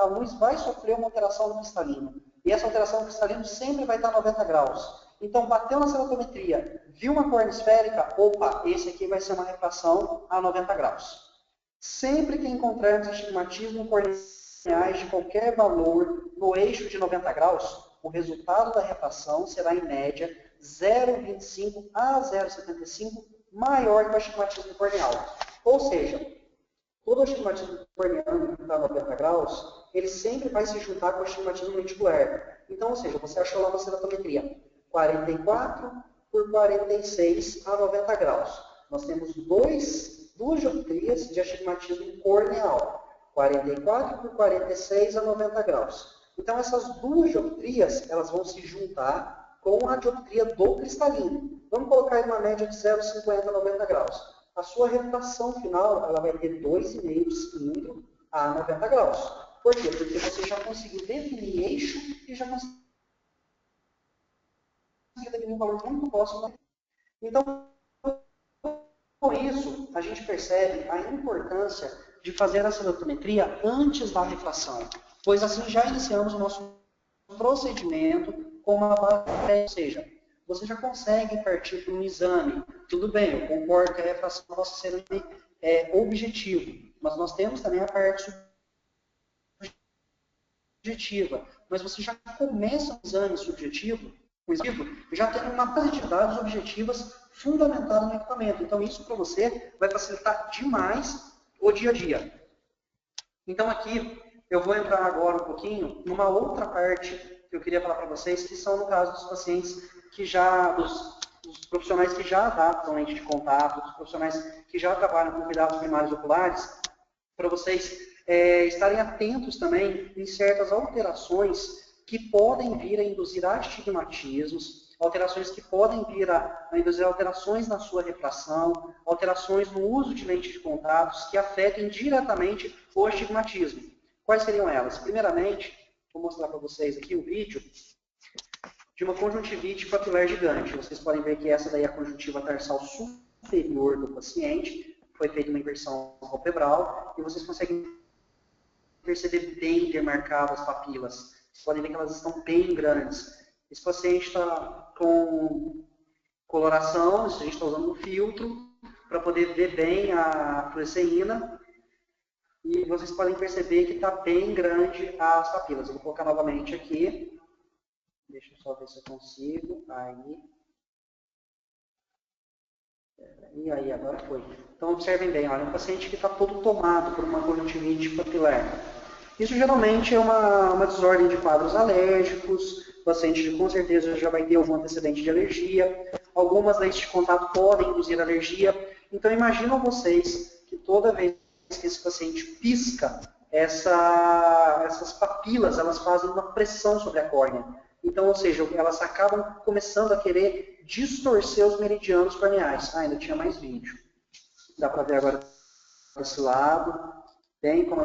Speaker 2: a luz vai sofrer uma alteração no cristalino. E essa alteração no cristalino sempre vai estar a 90 graus. Então, bateu na ceratometria, viu uma córnea esférica, opa, esse aqui vai ser uma refração a 90 graus. Sempre que encontrarmos astigmatismo corneais de qualquer valor no eixo de 90 graus, o resultado da refração será, em média, 0,25 a 0,75 maior que o astigmatismo corneal. Ou seja, todo astigmatismo corneal que está a 90 graus, ele sempre vai se juntar com o astigmatismo lenticular. Então, ou seja, você achou lá na ceratometria 44 por 46 a 90 graus. Nós temos duas dioptrias de astigmatismo corneal. 44 por 46 a 90 graus. Então, essas duas dioptrias, elas vão se juntar com a dioptria do cristalino. Vamos colocar aí uma média de 0,50 a 90 graus. A sua refração final, ela vai ter 2,5 cilindro a 90 graus. Por quê? Porque você já conseguiu definir eixo e já conseguiu definir um valor muito próximo. Então, com isso, a gente percebe a importância de fazer a ceratometria antes da refração, pois assim já iniciamos o nosso procedimento com uma base, ou seja, você já consegue partir para um exame. Tudo bem, eu concordo que a refração possa ser objetivo, mas nós temos também a parte subjetiva. Mas você já começa um exame subjetivo, já tendo uma base de dados objetivas fundamentada no equipamento. Então, isso para você vai facilitar demais o dia a dia. Então, aqui, eu vou entrar agora um pouquinho numa outra parte que eu queria falar para vocês, que são, no caso, dos pacientes que já, dos profissionais que já adaptam lente de contato, dos profissionais que já trabalham com cuidados primários oculares, para vocês estarem atentos também em certas alterações que podem vir a induzir astigmatismos, alterações que podem vir a induzir alterações na sua refração, alterações no uso de lentes de contatos que afetem diretamente o astigmatismo. Quais seriam elas? Primeiramente, vou mostrar para vocês aqui o vídeo de uma conjuntivite papilar gigante. Vocês podem ver que essa daí é a conjuntiva tarsal superior do paciente. Foi feita uma inversão palpebral e vocês conseguem perceber bem demarcadas as papilas. Vocês podem ver que elas estão bem grandes. Esse paciente está com coloração, a gente está usando um filtro para poder ver bem a fluoresceína. E vocês podem perceber que está bem grande as papilas. Eu vou colocar novamente aqui. Deixa eu só ver se eu consigo. Aí, agora foi. Então, observem bem, olha, um paciente que está todo tomado por uma conjuntivite papilar. Isso geralmente é uma desordem de quadros alérgicos, o paciente com certeza já vai ter algum antecedente de alergia. Algumas lentes de contato podem induzir alergia. Então, imaginam vocês que toda vez que esse paciente pisca, essas papilas, elas fazem uma pressão sobre a córnea. Então, ou seja, elas acabam começando a querer distorcer os meridianos corneais. Ah, ainda tinha mais vídeo. Dá para ver agora desse lado. Tem como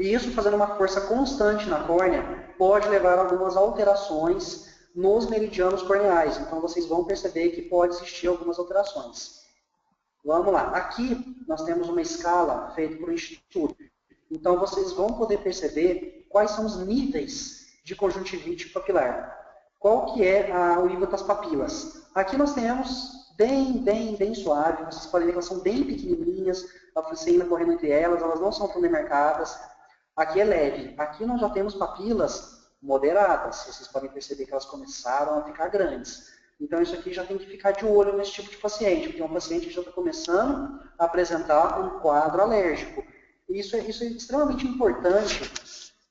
Speaker 2: e isso, fazendo uma força constante na córnea, pode levar a algumas alterações nos meridianos corneais. Então, vocês vão perceber que pode existir algumas alterações. Vamos lá. Aqui, nós temos uma escala feita por um instituto. Então, vocês vão poder perceber quais são os níveis de conjuntivite papilar. Qual que é o nível das papilas? Aqui nós temos bem suave. Vocês podem ver que elas são bem pequenininhas, a fluoresceína correndo entre elas não são tão demarcadas. Aqui é leve. Aqui nós já temos papilas moderadas. Vocês podem perceber que elas começaram a ficar grandes. Então, isso aqui já tem que ficar de olho nesse tipo de paciente, porque é um paciente que já está começando a apresentar um quadro alérgico. E isso é extremamente importante,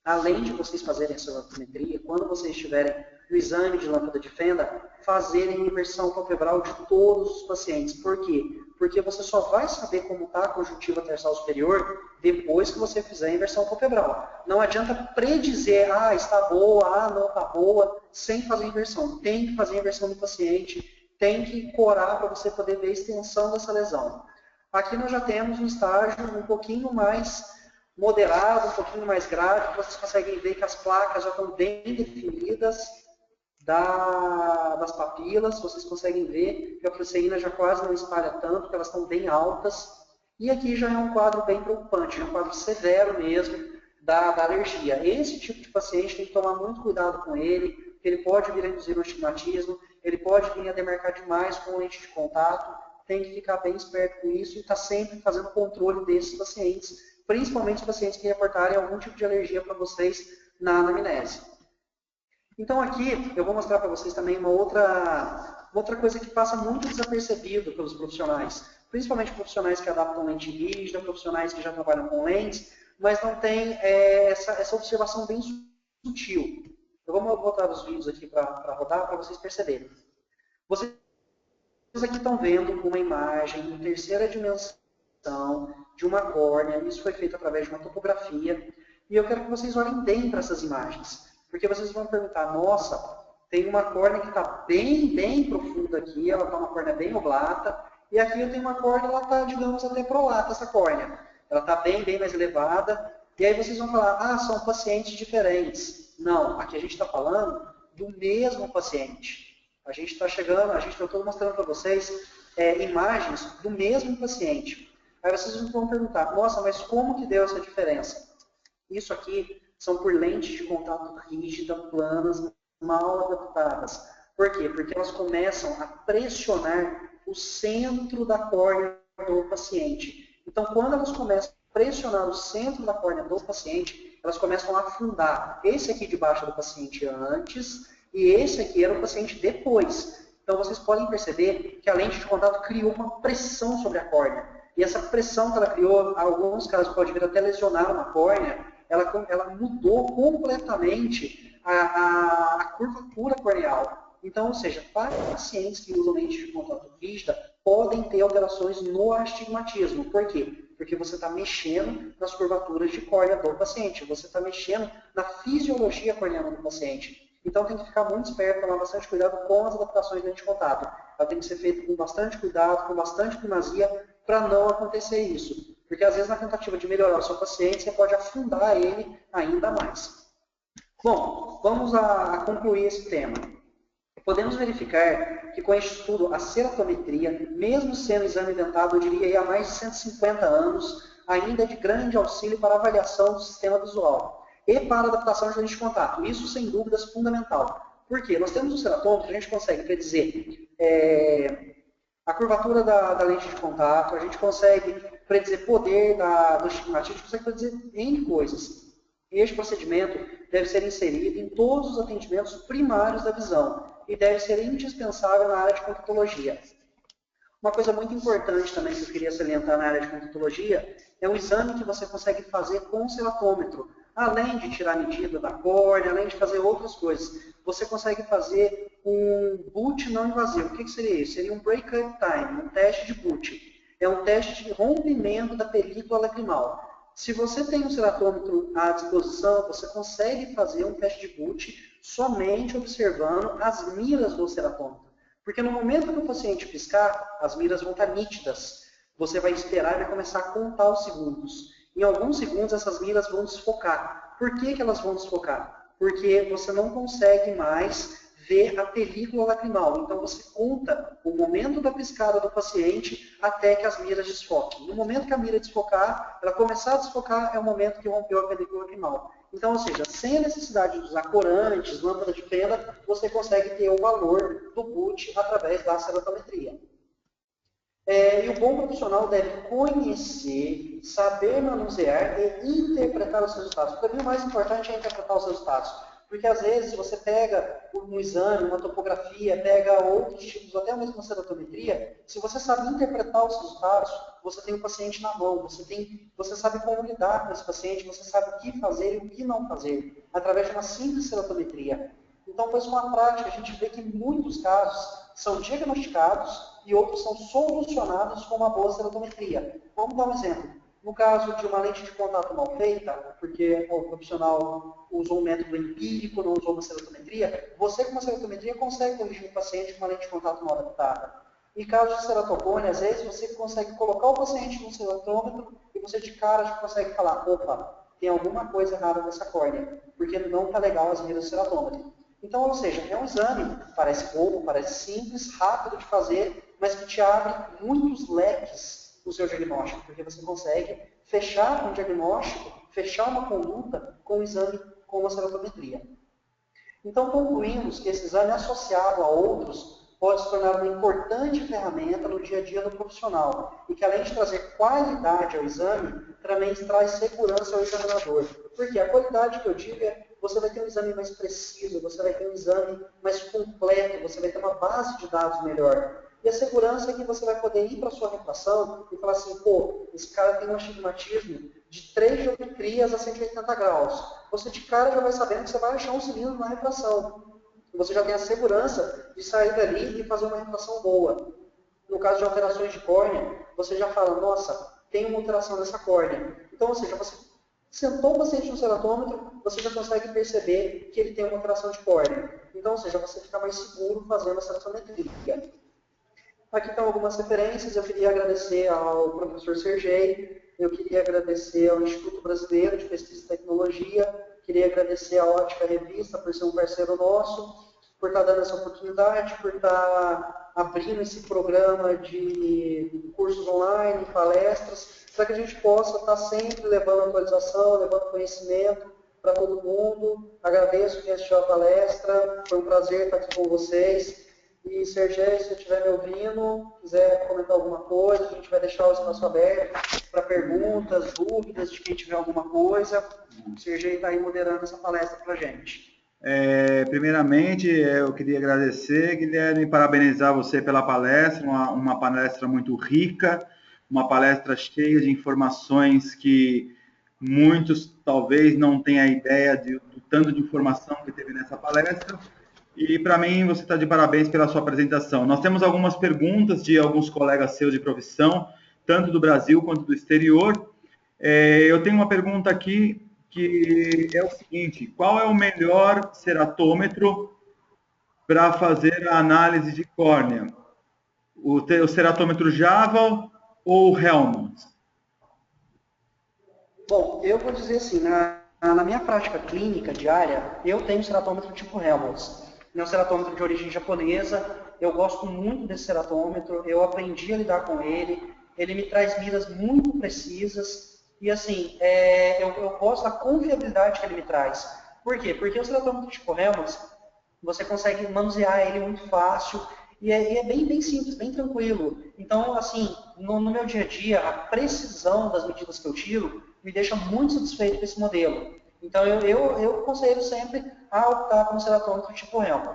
Speaker 2: além de vocês fazerem essa leucometria, quando vocês estiverem no exame de lâmpada de fenda, fazerem inversão palpebral de todos os pacientes. Por quê? Porque você só vai saber como está a conjuntiva tarsal superior depois que você fizer a inversão palpebral. Não adianta predizer, está boa, não está boa, sem fazer inversão. Tem que fazer a inversão do paciente, tem que corar para você poder ver a extensão dessa lesão. Aqui nós já temos um estágio um pouquinho mais moderado, um pouquinho mais grave. Vocês conseguem ver que as placas já estão bem definidas das papilas. Vocês conseguem ver que a fluoresceína já quase não espalha tanto, que elas estão bem altas. E aqui já é um quadro bem preocupante, é um quadro severo mesmo da alergia. Esse tipo de paciente tem que tomar muito cuidado com ele, porque ele pode vir a induzir um astigmatismo, ele pode vir a demarcar demais com lente de contato. Tem que ficar bem esperto com isso e estar sempre fazendo controle desses pacientes, principalmente os pacientes que reportarem algum tipo de alergia para vocês na anamnese. Então aqui eu vou mostrar para vocês também uma outra coisa que passa muito desapercebido pelos profissionais, principalmente profissionais que adaptam lente rígida, profissionais que já trabalham com lentes, mas não tem essa observação bem sutil. Eu vou botar os vídeos aqui para rodar para vocês perceberem. Vocês aqui estão vendo uma imagem em terceira dimensão de uma córnea. Isso foi feito através de uma topografia. E eu quero que vocês olhem bem para essas imagens. Porque vocês vão perguntar, nossa, tem uma córnea que está bem profunda aqui, ela está uma córnea bem oblata. E aqui eu tenho uma córnea, ela está, digamos, até prolata, essa córnea. Ela está bem mais elevada. E aí vocês vão falar, são pacientes diferentes. Não, aqui a gente está falando do mesmo paciente. A gente está eu estou mostrando para vocês imagens do mesmo paciente. Aí vocês vão perguntar, nossa, mas como que deu essa diferença? Isso aqui são por lentes de contato rígida, planas, mal adaptadas. Por quê? Porque elas começam a pressionar o centro da córnea do paciente. Então, quando elas começam a pressionar o centro da córnea do paciente, elas começam a afundar. Esse aqui debaixo do paciente antes, e esse aqui era o paciente depois. Então, vocês podem perceber que a lente de contato criou uma pressão sobre a córnea. E essa pressão que ela criou, em alguns casos pode vir até lesionar uma córnea, ela mudou completamente a curvatura corneal. Então, ou seja, para pacientes que usam lente de contato rígida, podem ter alterações no astigmatismo. Por quê? Porque você está mexendo nas curvaturas de córnea do paciente, você está mexendo na fisiologia corneana do paciente. Então tem que ficar muito esperto, tomar bastante cuidado com as adaptações de lente de contato. Ela tem que ser feita com bastante cuidado, com bastante primazia, para não acontecer isso. Porque às vezes na tentativa de melhorar o seu paciente, você pode afundar ele ainda mais. Bom, vamos a concluir esse tema. Podemos verificar que com este estudo, a ceratometria, mesmo sendo exame inventado, eu diria, aí, há mais de 150 anos, ainda é de grande auxílio para a avaliação do sistema visual e para a adaptação de lente de contato. Isso, sem dúvidas, fundamental. Por quê? Nós temos um ceratômetro, a gente consegue predizer a curvatura da lente de contato, a gente consegue predizer poder do astigmatismo, a gente consegue predizer N coisas. Este procedimento deve ser inserido em todos os atendimentos primários da visão e deve ser indispensável na área de contatologia. Uma coisa muito importante também que eu queria salientar na área de contatologia é um exame que você consegue fazer com o ceratômetro. Além de tirar a medida da córnea, além de fazer outras coisas, você consegue fazer um boot não invasivo. O que seria isso? Seria um breakup time, um teste de boot. É um teste de rompimento da película lacrimal. Se você tem um ceratômetro à disposição, você consegue fazer um teste de boot somente observando as miras do ceratômetro. Porque no momento que o paciente piscar, as miras vão estar nítidas. Você vai esperar e vai começar a contar os segundos. Em alguns segundos, essas miras vão desfocar. Por que elas vão desfocar? Porque você não consegue mais ver a película lacrimal. Então, você conta o momento da piscada do paciente até que as miras desfoquem. No momento que a mira desfocar, ela começar a desfocar, é o momento que rompeu a película lacrimal. Então, ou seja, sem a necessidade de usar corantes, lâmpada de fenda, você consegue ter o valor do boot através da ceratometria. E o bom profissional deve conhecer, saber manusear e interpretar os resultados. Para mim, o mais importante é interpretar os resultados. Porque, às vezes, você pega um exame, uma topografia, pega outros tipos, até mesmo uma ceratometria, se você sabe interpretar os resultados, você tem o paciente na mão, você sabe como lidar com esse paciente, você sabe o que fazer e o que não fazer, através de uma simples ceratometria. Então, pois com a prática, a gente vê que muitos casos são diagnosticados e outros são solucionados com uma boa ceratometria. Vamos dar um exemplo. No caso de uma lente de contato mal feita, porque o profissional usou um método empírico, não usou uma ceratometria, você com uma ceratometria consegue corrigir o paciente com uma lente de contato mal adaptada. Em caso de ceratocone, às vezes você consegue colocar o paciente no ceratômetro e você de cara já consegue falar, opa, tem alguma coisa errada nessa córnea, porque não está legal as miras do ceratômetro. Então, ou seja, é um exame, parece bobo, parece simples, rápido de fazer, mas que te abre muitos leques no seu diagnóstico, porque você consegue fechar um diagnóstico, fechar uma conduta com o exame com uma ceratometria. Então, concluímos que esse exame associado a outros pode se tornar uma importante ferramenta no dia a dia do profissional e que, além de trazer qualidade ao exame, também traz segurança ao examinador. Porque a qualidade que eu digo é você vai ter um exame mais preciso, você vai ter um exame mais completo, você vai ter uma base de dados melhor. E a segurança é que você vai poder ir para a sua refração e falar assim, pô, esse cara tem um astigmatismo de 3 geometrias a 180 graus. Você de cara já vai sabendo que você vai achar um cilindro na refração. Você já tem a segurança de sair dali e fazer uma refração boa. No caso de alterações de córnea, você já fala, nossa, tem uma alteração nessa córnea. Então, ou seja, você sentou o paciente no ceratômetro, você já consegue perceber que ele tem uma alteração de córnea. Então, ou seja, você fica mais seguro fazendo a ceratometria. Aqui estão algumas referências. Eu queria agradecer ao professor Sergei, eu queria agradecer ao Instituto Brasileiro de Pesquisa e Tecnologia, queria agradecer à Ótica Revista por ser um parceiro nosso, por estar dando essa oportunidade, por estar abrindo esse programa de cursos online, palestras, para que a gente possa estar sempre levando atualização, levando conhecimento para todo mundo. Agradeço quem assistiu a palestra, foi um prazer estar aqui com vocês. E, Sergei, se você estiver me ouvindo, quiser comentar alguma coisa, a gente vai deixar o espaço aberto para perguntas, dúvidas de quem tiver alguma coisa. O Sergei está aí moderando essa palestra para a gente.
Speaker 1: Primeiramente, eu queria agradecer, Guilherme, parabenizar você pela palestra, uma palestra muito rica, uma palestra cheia de informações que muitos talvez não tenham a ideia do tanto de informação que teve nessa palestra. E, para mim, você está de parabéns pela sua apresentação. Nós temos algumas perguntas de alguns colegas seus de profissão, tanto do Brasil quanto do exterior. Eu tenho uma pergunta aqui que é o seguinte: qual é o melhor ceratômetro para fazer a análise de córnea? O ceratômetro Java ou o Helmut?
Speaker 2: Bom, eu vou dizer assim, na minha prática clínica diária, eu tenho ceratômetro tipo Helmholtz. Meu ceratômetro de origem japonesa, eu gosto muito desse ceratômetro, eu aprendi a lidar com ele me traz miras muito precisas, e assim, eu gosto da confiabilidade que ele me traz. Por quê? Porque o ceratômetro tipo Helmholtz, você consegue manusear ele muito fácil, e é bem simples, bem tranquilo. Então, assim, no meu dia a dia, a precisão das medidas que eu tiro me deixa muito satisfeito com esse modelo. Então, eu aconselho sempre a optar por um ceratômetro tipo Helmholtz.